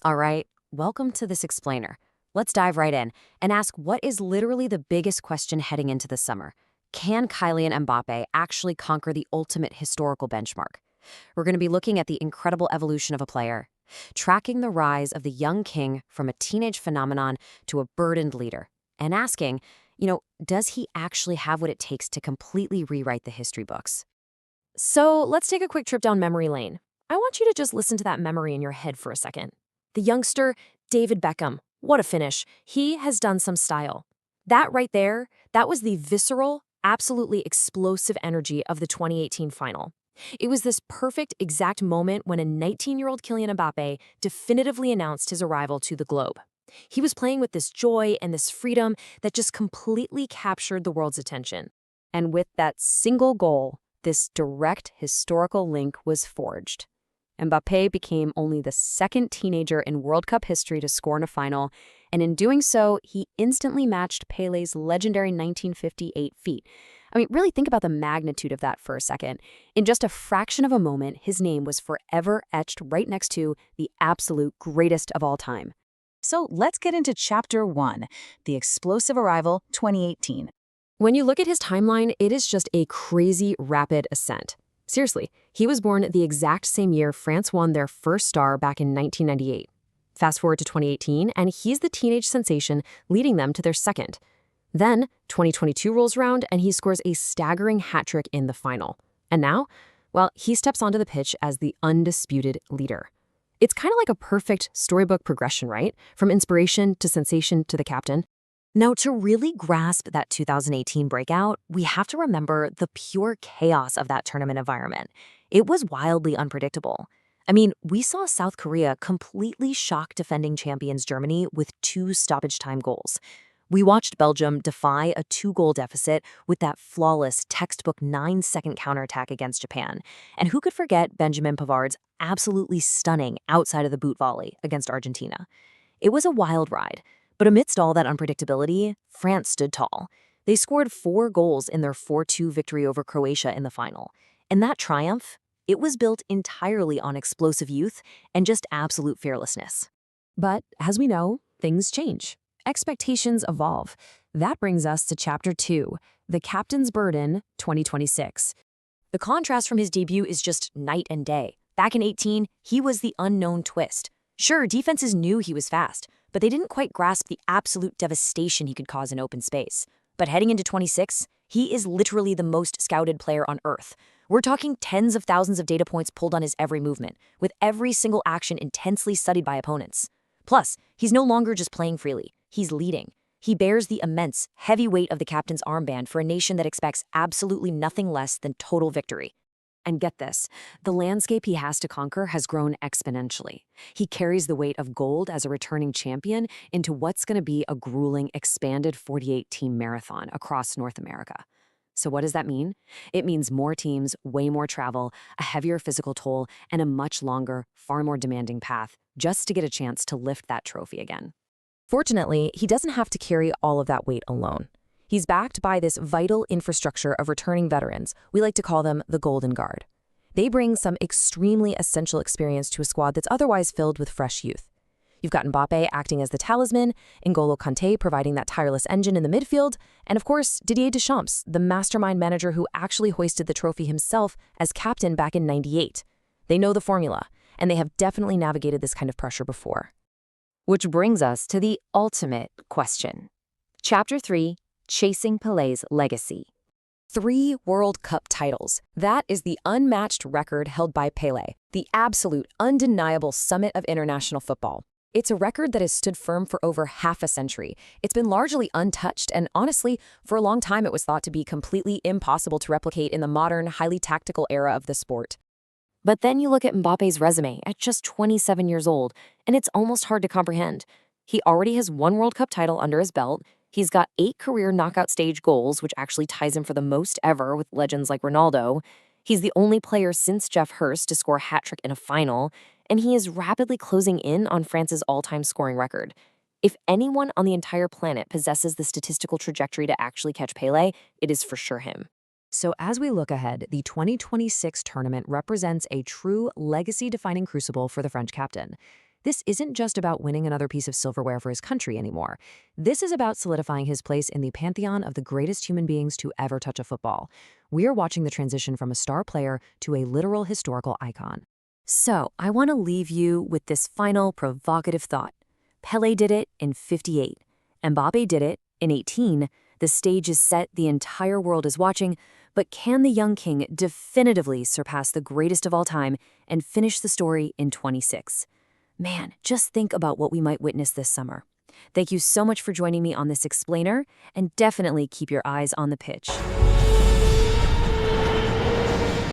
All right, welcome to this explainer. Let's dive right in and ask what is literally the biggest question heading into the summer. Can Kylian Mbappé actually conquer the ultimate historical benchmark? We're going to be looking at the incredible evolution of a player, tracking the rise of the young king from a teenage phenomenon to a burdened leader, and asking, does he actually have what it takes to completely rewrite the history books? So let's take a quick trip down memory lane. I want you to just listen to that memory in your head for a second. The youngster, David Beckham. What a finish. He has done some style. That right there, that was the visceral, absolutely explosive energy of the 2018 final. It was this perfect, exact moment when a 19-year-old Kylian Mbappé definitively announced his arrival to the globe. He was playing with this joy and this freedom that just completely captured the world's attention. And with that single goal, this direct historical link was forged. Mbappé became only the second teenager in World Cup history to score in a final, and in doing so, he instantly matched Pelé's legendary 1958 feat. I mean, really think about the magnitude of that for a second. In just a fraction of a moment, his name was forever etched right next to the absolute greatest of all time. So let's get into Chapter 1, The Explosive Arrival 2018. When you look at his timeline, it is just a crazy, rapid ascent. Seriously, he was born the exact same year France won their first star back in 1998. Fast forward to 2018, and he's the teenage sensation leading them to their second. Then, 2022 rolls around, and he scores a staggering hat trick in the final. And now, well, he steps onto the pitch as the undisputed leader. It's kind of like a perfect storybook progression, right? From inspiration to sensation to the captain. Now, to really grasp that 2018 breakout, we have to remember the pure chaos of that tournament environment. It was wildly unpredictable. I mean, we saw South Korea completely shock defending champions Germany with 2 stoppage time goals. We watched Belgium defy a 2-goal deficit with that flawless textbook 9-second counterattack against Japan. And who could forget Benjamin Pavard's absolutely stunning outside of the boot volley against Argentina? It was a wild ride. But amidst all that unpredictability, France stood tall. They scored 4 goals in their 4-2 victory over Croatia in the final. And that triumph, it was built entirely on explosive youth and just absolute fearlessness. But as we know, things change. Expectations evolve. That brings us to Chapter 2, The Captain's Burden 2026. The contrast from his debut is just night and day. Back in 18, he was the unknown twist. Sure, defenses knew he was fast, but they didn't quite grasp the absolute devastation he could cause in open space. But heading into 26, he is literally the most scouted player on Earth. We're talking tens of thousands of data points pulled on his every movement, with every single action intensely studied by opponents. Plus, he's no longer just playing freely, he's leading. He bears the immense, heavy weight of the captain's armband for a nation that expects absolutely nothing less than total victory. And get this, the landscape he has to conquer has grown exponentially. He carries the weight of gold as a returning champion into what's going to be a grueling, expanded 48-team marathon across North America. So what does that mean? It means more teams, way more travel, a heavier physical toll, and a much longer, far more demanding path just to get a chance to lift that trophy again. Fortunately, he doesn't have to carry all of that weight alone. He's backed by this vital infrastructure of returning veterans. We like to call them the Golden Guard. They bring some extremely essential experience to a squad that's otherwise filled with fresh youth. You've got Mbappé acting as the talisman, N'Golo Kanté providing that tireless engine in the midfield, and of course, Didier Deschamps, the mastermind manager who actually hoisted the trophy himself as captain back in '98. They know the formula, and they have definitely navigated this kind of pressure before. Which brings us to the ultimate question. Chapter 3, Chasing Pelé's Legacy. 3 World Cup titles. That is the unmatched record held by Pelé, the absolute, undeniable summit of international football. It's a record that has stood firm for over half a century. It's been largely untouched, and honestly, for a long time it was thought to be completely impossible to replicate in the modern, highly tactical era of the sport. But then you look at Mbappé's resume at just 27 years old, and it's almost hard to comprehend. He already has 1 World Cup title under his belt. He's got 8 career knockout stage goals, which actually ties him for the most ever with legends like Ronaldo. He's the only player since Jeff Hurst to score a hat trick in a final, and he is rapidly closing in on France's all-time scoring record. If anyone on the entire planet possesses the statistical trajectory to actually catch Pelé, it is for sure him. So as we look ahead, the 2026 tournament represents a true legacy-defining crucible for the French captain. This isn't just about winning another piece of silverware for his country anymore. This is about solidifying his place in the pantheon of the greatest human beings to ever touch a football. We are watching the transition from a star player to a literal historical icon. So, I want to leave you with this final provocative thought. Pelé did it in 58. Mbappé did it in 18. The stage is set, the entire world is watching, but can the young king definitively surpass the greatest of all time and finish the story in 26? Man, just think about what we might witness this summer. Thank you so much for joining me on this explainer, and definitely keep your eyes on the pitch.